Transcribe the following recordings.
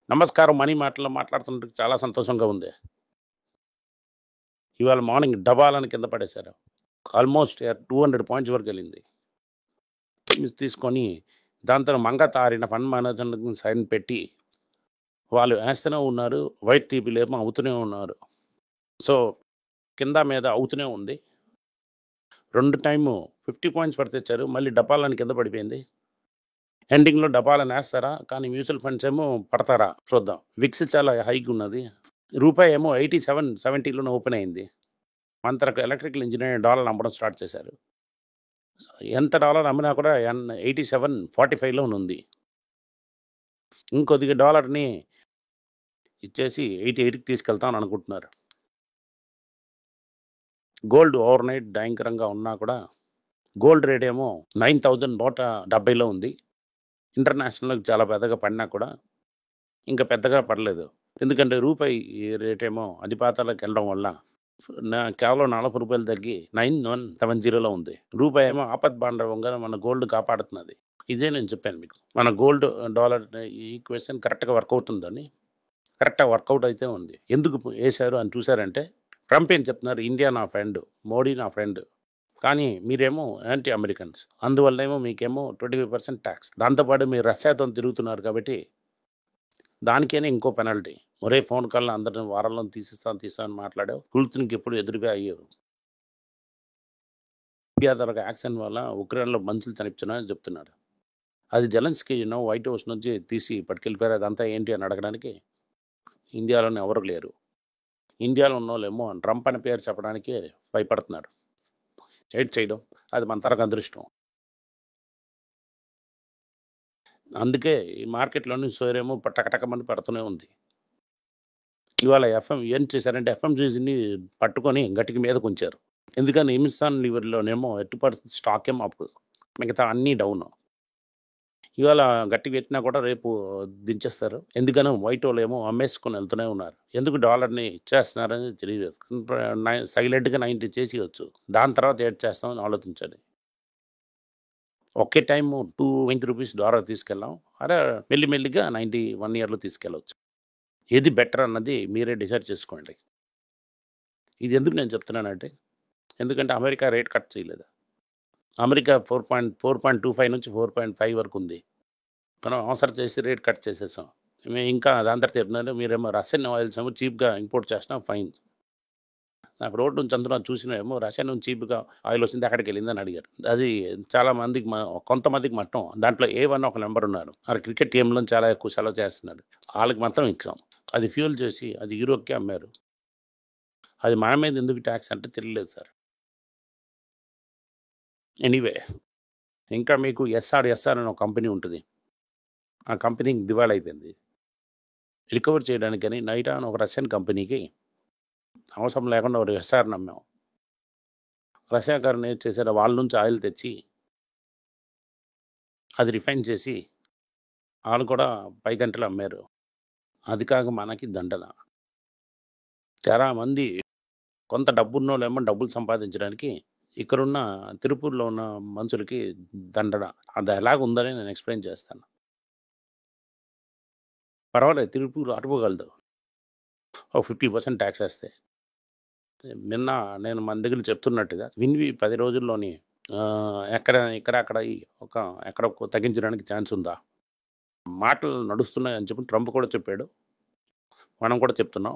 నమస్కారం. మనీ మాటల్లో మాట్లాడుతున్నందుకు చాలా సంతోషంగా ఉంది. ఇవాళ మార్నింగ్ డబాలని కింద పడేశారు. ఆల్మోస్ట్ 200 పాయింట్స్ వరకెళ్ళింది. తీసుకొని దాంతో మంగతారిన ఫండ్ మేనేజర్‌ని సైన్ పెట్టి వాళ్ళు ఏస్తూనే ఉన్నారు. వైట్ టీపీలేమో అవుతూనే ఉన్నారు. సో, కింద మీద అవుతూనే ఉంది. 2 టైము 50 పాయింట్స్ వరకు తెచ్చారు. మళ్ళీ డబాలని కింద పడిపోయింది. ఎండింగ్‌లో డబాలని ఏస్తారా? కానీ మ్యూచువల్ ఫండ్స్ ఏమో పడతారా? చూద్దాం. విక్స్ చాలా హైగా ఉన్నది. రూపాయి ఏమో 87, 70లోనే ఓపెన్ అయింది. అంతరకు ఎలక్ట్రికల్ ఇంజినీర్ డాలర్ అమ్మడం స్టార్ట్ చేశారు. ఎంత డాలర్ అమ్మినా కూడా 87, 45లోనుంది. ఇంకొద్దిగా డాలర్‌ని ఇచ్చేసి 88కి తీసుకెళ్తామని అనుకుంటున్నారు. గోల్డ్ ఓవర్‌నైట్ భయంకరంగా ఉన్నా కూడా గోల్డ్ రేట్ ఏమో 9,170లో ఉంది. ఇంటర్నేషనల్‌కి చాలా పెద్దగా పడినా కూడా ఇంకా పెద్దగా పడలేదు. ఎందుకంటే రూపాయి రేటేమో అధిపాతాలకు వెళ్ళడం వల్ల కేవలం రూ. 40 తగ్గి 9170లో ఉంది. రూపాయి ఏమో ఆపద్బాంధవంగా మన గోల్డ్ కాపాడుతున్నది. ఇదే నేను చెప్పాను మీకు. మన గోల్డ్, డాలర్ ఈక్వేషన్ కరెక్ట్‌గా వర్కౌట్ ఉందని. కరెక్ట్‌గా వర్కౌట్ అయితే ఉంది. ఎందుకు ఏశారు అని చూసారంటే, ట్రంప్ ఏం చెప్తున్నారు, ఇండియా నా ఫ్రెండ్, మోడీ నా ఫ్రెండ్. కానీ మీరేమో యాంటీ అమెరికన్స్. అందువల్లేమో మీకేమో 25% టాక్స్. దాంతో పాటు మీరు రష్యాతో తిరుగుతున్నారు కాబట్టి దానికైనా ఇంకో పెనాల్టీ. ఒరేయ్ ఫోన్ కాల్‌లో అందరిని వారంలో తీసిస్తాను అని మాట్లాడావు. పుతిన్‌కి ఎప్పుడు ఎదురుగా అయ్యావు. ఇండియా తాలూకా యాక్షన్ వల్ల ఉక్రెయిన్‌లో మనుషులు చనిపోతున్నారని చెప్తున్నాడు. అది జెలెన్స్కీ వైట్ హౌస్ నుంచి తీసి పట్టుకెళ్ళిపోయారు. అదంతా ఏంటి అని అడగడానికి ఇండియాలోనే ఎవరు లేరు. ఇండియాలో ఉన్నోళ్ళేమో ట్రంప్ అని పేరు చెప్పడానికి భయపడుతున్నారు. ఏటి చేయడం, అది మన తరకు అదృష్టం. అందుకే ఈ మార్కెట్‌లోని షేరేమో టకటకమని పడుతూనే ఉంది. ఇవాళ ఏం చేశారంటే ఎఫ్ఎంసీజీని పట్టుకొని గట్టిగా మీదకుంచారు. ఎందుకని హిందుస్థాన్ లీవర్‌లోనేమో ఎట్టి పరిస్థితి స్టాక్ ఏమో అప్, మిగతా అన్నీ డౌన్. ఇవాళ గట్టిగా పెట్టినా కూడా రేపు దించేస్తారు. ఎందుకని వైట్ వాళ్ళేమో అమ్మేసుకొని వెళ్తూనే ఉన్నారు. ఎందుకు డాలర్‌ని ఇచ్చేస్తున్నారని తెలియదు. సైలెంట్‌గా 90 చేసేయొచ్చు. దాని తర్వాత ఏటి చేస్తామని ఆలోచించాలి. ఒకే టైము $220 డాలర్ తీసుకెళ్ళాం. అరే మెల్లిమెల్లిగా 90 1 ఇయర్‌లో తీసుకెళ్ళొచ్చు. ఏది బెటర్ అన్నది మీరే డిసైడ్ చేసుకోండి. ఇది ఎందుకు నేను చెప్తున్నానంటే, ఎందుకంటే అమెరికా రేట్ కట్ చేయలేదు. అమెరికా 4.25 నుంచి 4.5 వరకు ఉంది. మనం అవసరం చేసి రేట్ కట్ చేసేసాం. మేము ఇంకా దాని తర్వాత చెప్తున్నారు, మీరేమో రష్యన్ ఆయిల్స్ ఏమో చీప్‌గా ఇంపోర్ట్ చేస్తున్నాం ఫైన్. నాకు రోడ్ నుంచి అందులో చూసినేమో రష్యా నుంచి చీప్‌గా ఆయిల్ వచ్చింది ఎక్కడికి వెళ్ళిందని అడిగారు. అది చాలా మందికి కొంతమందికి మట్టం దాంట్లో A1 ఒక నెంబర్ ఉన్నారు. ఆడు క్రికెట్ టీంలో చాలా ఎక్కువ సెలవు చేస్తున్నాడు. వాళ్ళకి మాత్రం ఇచ్చాం. అది ఫ్యూల్ చేసి అది యూరోప్‌కి అమ్మారు. అది మన మీద ఎందుకు ట్యాక్స్ అంటే తెలియలేదు సార్. ఎనీవే ఇంకా మీకు ఎస్ఆర్ అని ఒక కంపెనీ ఉంటుంది. ఆ కంపెనీ దివాళా అయిపోయింది. రికవర్ చేయడానికని నైటా అని ఒక రష్యన్ కంపెనీకి అవసరం లేకుండా ఒక ఎస్ఆర్‌ని అమ్మాం. రష్యాకారులు ఏం చేశారు, వాళ్ళ నుంచి ఆయిల్ తెచ్చి అది రిఫైన్ చేసి వాళ్ళు కూడా పైగంటలు అమ్మారు. అది కాక మనకి దండన. చాలా మంది కొంత డబ్బున్నోళ్ళేమో డబ్బులు సంపాదించడానికి ఇక్కడున్న తిరుపూర్‌లో ఉన్న మనుషులకి దండన. అది ఎలాగుందని నేను ఎక్స్‌ప్లెయిన్ చేస్తాను. పర్వాలేదు తిరుపూర్ అటుపోగలదు. ఓ 50% టాక్స్ ఏస్తే. నిన్న నేను మన దగ్గర చెప్తున్నట్టుగా విన్‌వి 10 రోజుల్లోని ఇక్కడ అక్కడ ఎక్కడో తగ్గించడానికి ఛాన్స్ ఉందా? మాటలు నడుస్తున్నాయని చెప్పి ట్రంప్ కూడా చెప్పాడు. మనం కూడా చెప్తున్నాం.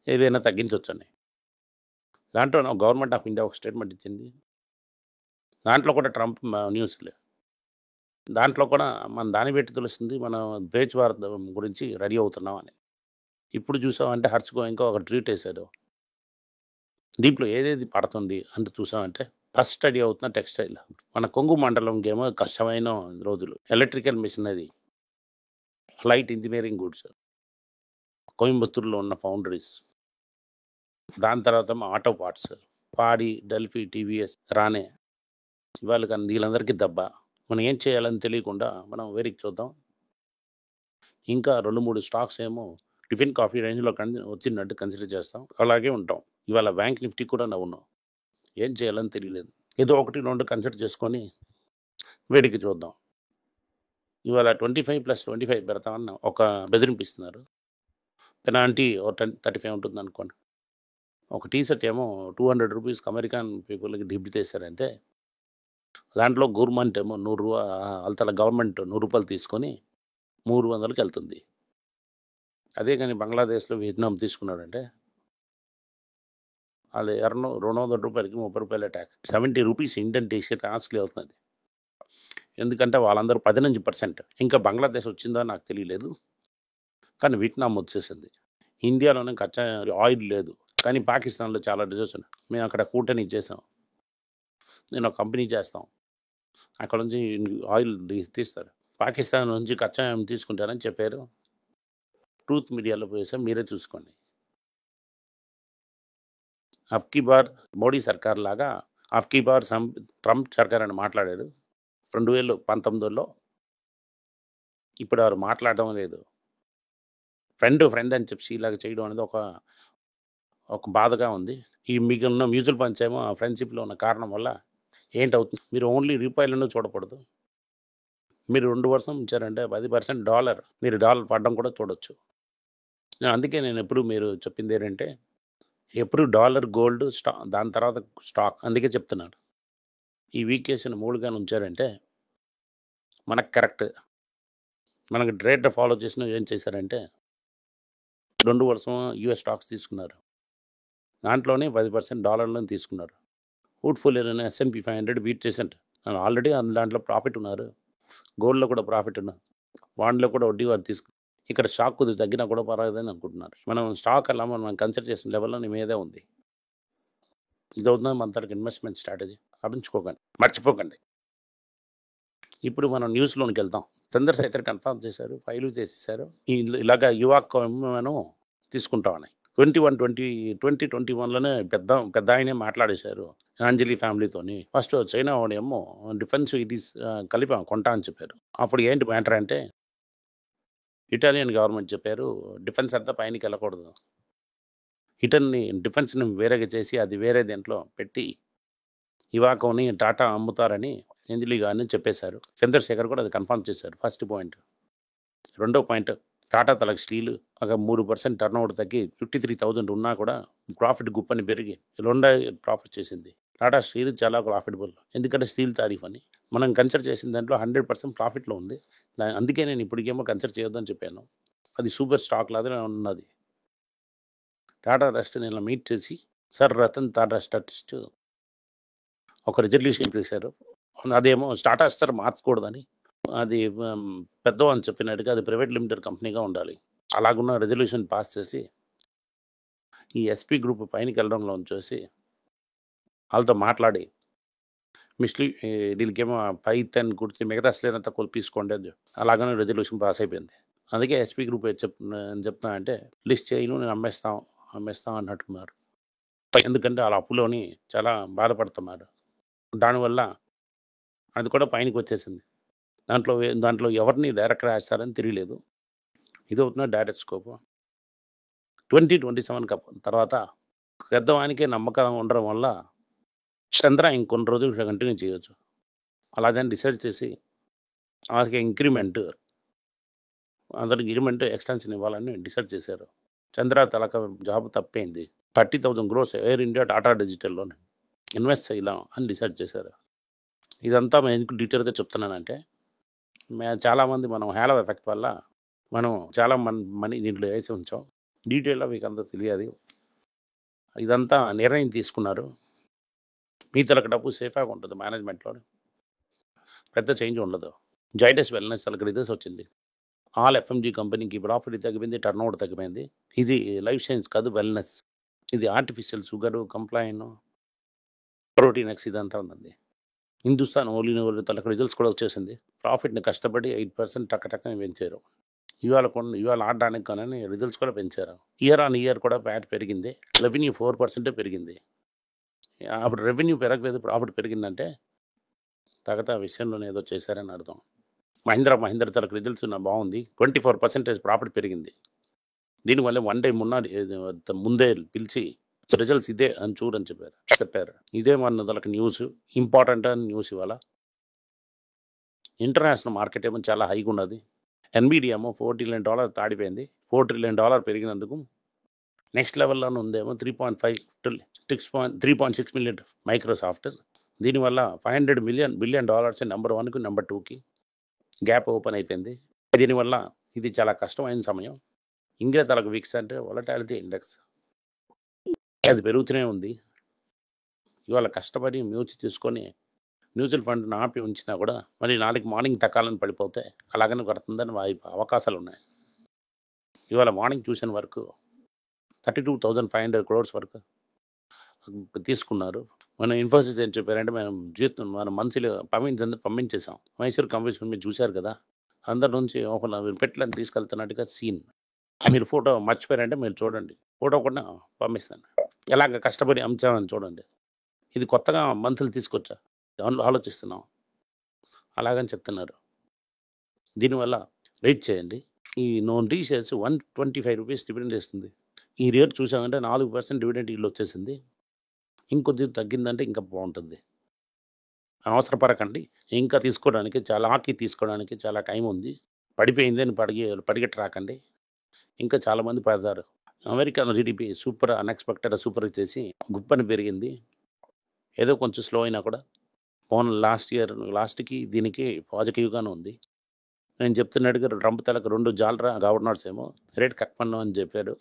ఏదైనా తగ్గించొచ్చని. దాంట్లోనే గవర్నమెంట్ ఆఫ్ ఇండియా ఒక స్టేట్మెంట్ ఇచ్చింది. దాంట్లో కూడా ట్రంప్ న్యూస్‌లే. దాంట్లో కూడా మన దాన్ని బట్టి తెలుస్తుంది మనం ద్వేష భారత్ గురించి రెడీ అవుతున్నాం అని. ఇప్పుడు చూసామంటే హర్ష్ గోయంకా ఒక ట్వీట్ ఏసాడు. దీంట్లో ఏదేది పడుతుంది అంటే చూసామంటే ఫస్ట్ స్టడీ అవుతున్న టెక్స్టైల్. మన కొంగు మండలంకేమో కష్టమైన రోజులు. Electrical machinery, light engineering goods, కోయంబత్తూర్‌లో ఉన్న ఫౌండరీస్. దాని తర్వాత auto parts, Padi, Delphi, TVS, Rane. ఇవాళ కానీ వీళ్ళందరికీ దెబ్బ. మనం ఏం చేయాలని తెలియకుండా మనం వేరేకి చూద్దాం. ఇంకా 2, 3 స్టాక్స్ ఏమో టిఫిన్ కాఫీ రేంజ్‌లో వచ్చినట్టు కన్సిడర్ చేస్తాం. అలాగే ఉంటాం. ఇవాళ బ్యాంక్ నిఫ్టీ కూడా ఉన్నాం. ఏం చేయాలని తెలియలేదు. ఏదో 1, 2 కన్సిడర్ చేసుకొని వేడికి చూద్దాం. ఇవాళ 25+25 పెడతామని ఒక బెదిరింపిస్తున్నారు. పెనాల్టీ ఓ 35 ఉంటుందనుకోండి. ఒక టీ షర్ట్ ఏమో రూ. 200 అమెరికన్ పీపుల్‌కి డిబిట్ చేశారంటే, దాంట్లో గవర్నమెంట్ ఏమో రూ. 100 అవతల గవర్నమెంట్ రూ. 100 తీసుకొని 300కెళ్తుంది. అదే గాని బంగ్లాదేశ్‌లో, వియత్నాం తీసుకున్నాడంటే అది రూ. 200కి రూ. 30 ట్యాక్స్. రూ. 70 ఇండియన్ టీ షర్ట్ కాస్ట్‌లీ అవుతుంది. ఎందుకంటే వాళ్ళందరూ 18%. ఇంకా బంగ్లాదేశ్ వచ్చిందో నాకు తెలియలేదు. కానీ వియత్నాం వచ్చేసింది. ఇండియాలోనే కచ్చా ఆయిల్ లేదు. కానీ పాకిస్తాన్‌లో చాలా రిజర్వ్స్ ఉన్నాయి. మేము అక్కడ కూటమి చేసాం. నేను ఒక కంపెనీ చేస్తాం. అక్కడ నుంచి ఆయిల్ తీస్తారు. పాకిస్తాన్ నుంచి కచ్చా తీసుకుంటారని చెప్పారు. ట్రూత్ మీడియాలో వేసాం, మీరే చూసుకోండి. అబ్‌కీ బార్ మోడీ సర్కార్ లాగా అబ్‌కీ బార్ ట్రంప్ సర్కార్ అని మాట్లాడారు 2019లో. ఇప్పుడు వారు మాట్లాడడం లేదు. ఫ్రెండ్ అని చెప్పి ఇలాగ చేయడం అనేది ఒక బాధగా ఉంది. ఈ మిగిలిన మ్యూచువల్ ఫండ్స్ ఏమో ఆ ఫ్రెండ్‌షిప్‌లో ఉన్న కారణం వల్ల ఏంటవుతుంది, మీరు ఓన్లీ రూపాయలను చూడకూడదు. మీరు 2 వర్షం ఉంచారంటే 10% డాలర్, మీరు డాలర్ పడడం కూడా చూడొచ్చు. అందుకే నేను ఎప్పుడు మీరు చెప్పింది ఏంటంటే, ఎప్పుడు డాలర్, గోల్డ్, దాని తర్వాత స్టాక్. అందుకే చెప్తున్నాను. ఈ వీకేషన్ 3 గాని ఉంచారంటే మనకు కరెక్ట్. మనకు ట్రేడర్ ఫాలో చేసిన ఏం చేశారంటే 2 వర్షం యూఎస్ స్టాక్స్ తీసుకున్నారు. దాంట్లోనే 10% డాలర్లను తీసుకున్నారు. పోర్ట్‌ఫోలియోలోనే S&P 500 బీట్ చేశారు. ఆల్రెడీ దాంట్లో ప్రాఫిట్ ఉన్నారు. గోల్డ్‌లో కూడా ప్రాఫిట్ ఉన్నారు. బాండ్‌లో కూడా వడ్డీ వారు ఇక్కడ స్టాక్ కొద్దిగా తగ్గినా కూడా పర్వాలేదని అనుకుంటున్నారు. మనం స్టాక్ అలా మనం కన్సిడర్ చేసిన లెవెల్‌లో మీదే ఉంది. ఇదవుతుంది మన తరగతి ఇన్వెస్ట్‌మెంట్ స్ట్రాటజీ. మర్చిపోకండి. ఇప్పుడు మనం న్యూస్‌లోనికి వెళ్దాం. చంద్రశేఖర్ కన్ఫర్మ్ చేశారు. ఫైల్ చేసేసారు. ఇలాగ యువాను తీసుకుంటామని. 2021లోనే పెద్ద ఆయనే మాట్లాడేశారు అంజలి ఫ్యామిలీతోని. ఫస్ట్ చైనా వాడేమో డిఫెన్స్ ఇది కలిపి కొంటా అని చెప్పారు. అప్పుడు ఏంటి మ్యాటర్ అంటే ఇటాలియన్ గవర్నమెంట్ చెప్పారు డిఫెన్స్ అంతా పైనకి వెళ్ళకూడదు. డిఫెన్స్ని వేరేగా చేసి అది వేరే దేంట్లో పెట్టి ఇవాకోని టాటా అమ్ముతారని అంజలి గారిని చెప్పేశారు. చంద్రశేఖర్ కూడా అది కన్ఫర్మ్ చేశారు. First point. రెండో పాయింట్, టాటా తలకు స్టీల్ ఒక 3% టర్న్ ఓవర్ తగ్గి 53,000 ఉన్నా కూడా ప్రాఫిట్ గుప్పని పెరిగి 2 ప్రాఫిట్ చేసింది. టాటా స్టీల్ చాలా ప్రాఫిటబుల్. ఎందుకంటే స్టీల్ తారీఫ్ అని మనం కన్సిడర్ చేసిన దాంట్లో 100% ప్రాఫిట్లో ఉంది. అందుకే నేను ఇప్పటికేమో కన్సిడర్ చేయొద్దని చెప్పాను. అది సూపర్ స్టాక్ లాగా ఉన్నది. టాటా ట్రస్ట్ నేను మీట్ చేసి సర్ రతన్ టాటా ట్రస్ట్ ఒక రిజల్యూషన్ చేశారు. అదేమో టాటా స్టార్ మార్చకూడదని. అది పెద్దవాళ్ళు చెప్పినట్టుగా అది ప్రైవేట్ లిమిటెడ్ కంపెనీగా ఉండాలి. అలాగున్న రెజల్యూషన్ పాస్ చేసి ఈ ఎస్పీ గ్రూప్ పైనకి వెళ్ళడంలో చూసి వాళ్ళతో మాట్లాడి వీళ్ళకేమో 5-10 గుర్తి మిగతా అసలేనంతా కొలిపించుకోండి అని అలాగనే రెజల్యూషన్ పాస్ అయిపోయింది. అందుకే ఎస్పీ గ్రూప్ చెప్తున్నా అంటే లిస్ట్ చేయను, నేను అమ్మేస్తాం అన్నట్టున్నారు. ఎందుకంటే వాళ్ళ అప్పులోని చాలా బాధపడుతున్నారు. దానివల్ల అది కూడా పైనకి వచ్చేసింది. దాంట్లో ఎవరిని డైరెక్ట్ రాస్తారని తెలియలేదు. ఇది అవుతున్న డైరెక్ట్ స్కోప్. 2027 తర్వాత పెద్దవానికే నమ్మకం ఉండడం వల్ల చంద్ర ఇంకొన్ని రోజులు కంటిన్యూ చేయొచ్చు. అలాగని డిసైడ్ చేసి వాళ్ళకి ఇంక్రిమెంట్ అందరికి ఇంక్రిమెంట్ ఎక్స్టెన్షన్ ఇవ్వాలని డిసైడ్ చేశారు. చంద్ర తలక జాబ్ తప్పైంది. 30,000 crores ఎయిర్ ఇండియా టాటా డిజిటల్లోనే ఇన్వెస్ట్ చేయాం అని డిసైడ్ చేశారు. ఇదంతా నేను ఎందుకు డీటెయిల్గా చెప్తున్నానంటే చాలామంది మనం హేలో ఎఫెక్ట్ వల్ల మనం చాలా మనీ దీంట్లో వేసి ఉంచాం. డీటెయిల్గా మీకు అంతా తెలియదు. ఇదంతా నిర్ణయం తీసుకున్నారు. మీ తలకు డబ్బు సేఫ్గా ఉంటుంది. మేనేజ్మెంట్లో పెద్ద చేంజ్ ఉండదు. జైడస్ వెల్నెస్ తలకు రిజల్ట్స్ వచ్చింది. ఆల్ ఎఫ్ఎంజీ కంపెనీకి ప్రాఫిట్ తగ్గిపోయింది, టర్న్ ఓవర్ తగ్గిపోయింది. ఇది లైఫ్ సైన్స్ కాదు, వెల్నెస్. ఇది artificial sugar, complain, protein X ఇదంతా ఉంది. హిందుస్థాన్ ఓన్లీ తలకు రిజల్ట్స్ కూడా వచ్చేసింది. ప్రాఫిట్ని కష్టపడి 8% టక్కని పెంచారు. ఇవాళ ఆడడానికి కానీ రిజల్ట్స్ కూడా పెంచారు. ఇయర్ ఆన్ ఇయర్ కూడా ప్యాట్ పెరిగింది. రెవెన్యూ 4% పెరిగింది. అప్పుడు రెవెన్యూ పెరగలేదు, ప్రాఫిట్ పెరిగిందంటే తగతా విషయంలోనే ఏదో చేశారని అర్థం. మహీంద్ర తలకు రిజల్ట్స్ బాగుంది. 24% ప్రాఫిట్ పెరిగింది. దీనివల్ల 1 day ముందే పిలిచి రిజల్ట్స్ ఇదే అని చూడని చెప్పారు. ఇదే మన తలకు న్యూస్, ఇంపార్టెంట్ అని న్యూస్. ఇవాళ ఇంటర్నేషనల్ మార్కెట్ ఏమో చాలా హైగా ఉన్నది. ఎన్విడియా ఏమో $4 ట్రిలియన్ దాటిపోయింది. $4 ట్రిలియన్ పెరిగినందుకు నెక్స్ట్ లెవెల్లోనే ఉందేమో 3.6 మిలియన్ మైక్రోసాఫ్ట్. దీనివల్ల $500 బిలియన్ నెంబర్ 1కి నెంబర్ 2కి గ్యాప్ ఓపెన్ అయిపోయింది. దీనివల్ల ఇది చాలా కష్టమైన సమయం. ఇంగ్లాండ్ విక్స్ అంటే వొలటాలిటీ ఇండెక్స్ అది పెరుగుతూనే ఉంది. ఇవాళ కష్టపడి మ్యూచువల్ ఫండ్ని ఆపి ఉంచినా కూడా మరి నాలుగు మార్నింగ్ తక్కాలని పడిపోతే అలాగనే పడుతుందని అవకాశాలు ఉన్నాయి. ఇవాళ మార్నింగ్ చూసిన వరకు 32,500 crores వరకు తీసుకున్నారు. మన ఇన్ఫోసిస్ ఏం చెప్పారంటే మన మంత్లీలో పంపించేసాం. మైసూర్ కమిషన్ మీరు చూశారు కదా, అందరి నుంచి ఒక పెట్టలని తీసుకెళ్తున్నట్టుగా సీన్. మీరు ఫోటో మర్చిపోయారంటే మీరు చూడండి, ఫోటో కూడా పంపిస్తాను. ఎలాగ కష్టపడి అమ్ముచామని చూడండి. ఇది కొత్తగా మంత్రులు తీసుకొచ్చా ఆలోచిస్తున్నాం అలాగని చెప్తున్నారు. దీనివల్ల వెయిట్ చేయండి. ఈ రీషేర్స్ ₹125 డివిడెండ్ ఇస్తుంది. ఈ రేట్ చూసామంటే 4% డివిడెండ్ ఈల్డ్ వచ్చేసింది. ఇంకొద్దిగా తగ్గిందంటే ఇంకా బాగుంటుంది. అవసరపడకండి. ఇంకా తీసుకోవడానికి చాలా టైం ఉంది. పడిపోయింది అని పరిగెట్టి రాకండి. ఇంకా చాలామంది పడతారు. American GDP super unexpected super చేసి గుప్పని పెరిగింది. ఏదో కొంచెం స్లో అయినా కూడా లాస్ట్కి దీనికి పాజిటివ్గానే ఉంది. నేను చెప్తున్నట్టుగా ట్రంప్ తలకు 2 జాలరా గవర్నర్స్ ఏమో రేట్ కట్టమన్నా అని చెప్పారు.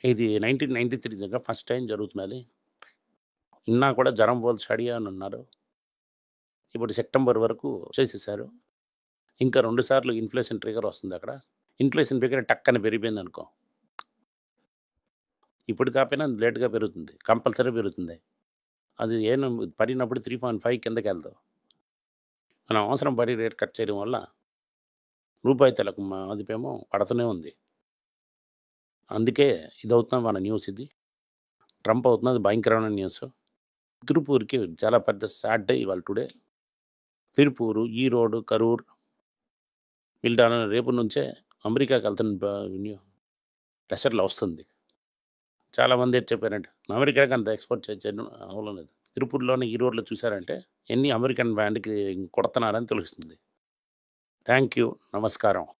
ఇది 1993 ఫస్ట్ టైం జరుగుతున్నది. నిన్న కూడా జరం పోల్ స్టడీ అని ఉన్నారు. ఇప్పుడు సెప్టెంబర్ వరకు చేసేసారు. ఇంకా 2 సార్లు ఇన్ఫ్లేషన్ ట్రిగర్ వస్తుంది. అక్కడ ఇన్ఫ్లేషన్ ట్రిగర్ టక్కని పెరిగిపోయింది అనుకో, ఇప్పుడు కాకపోయినా లేట్గా పెరుగుతుంది, కంపల్సరీ పెరుగుతుంది. అది పడినప్పుడు 3.5 కిందకి వెళ్తాం. మనం అవసరం పడి రేట్ కట్ చేయడం వల్ల రూపాయి తలకు అదిపేమో పడుతూనే ఉంది. అందుకే ఇది అవుతున్న మన న్యూస్. ఇది ట్రంప్ అవుతున్నది భయంకరమైన న్యూస్. తిరుపూర్కి చాలా పెద్ద సాడ్ డే ఇవాళ టుడే. తిరుపూరు, ఈరోడ్, కరూర్ వీళ్ళ రేపు నుంచే అమెరికాకి వెళ్తున్న ప్రెషర్లో వస్తుంది. చాలామంది చెప్పారంటే అమెరికాకి అంత ఎక్స్పోర్ట్ చేయడం అవ్వలేదు. తిరుపూర్లోని ఈరోడ్లో చూసారంటే ఎన్ని అమెరికన్ బ్యాండ్కి కొడుతున్నారని తెలుస్తుంది. Thank you. నమస్కారం.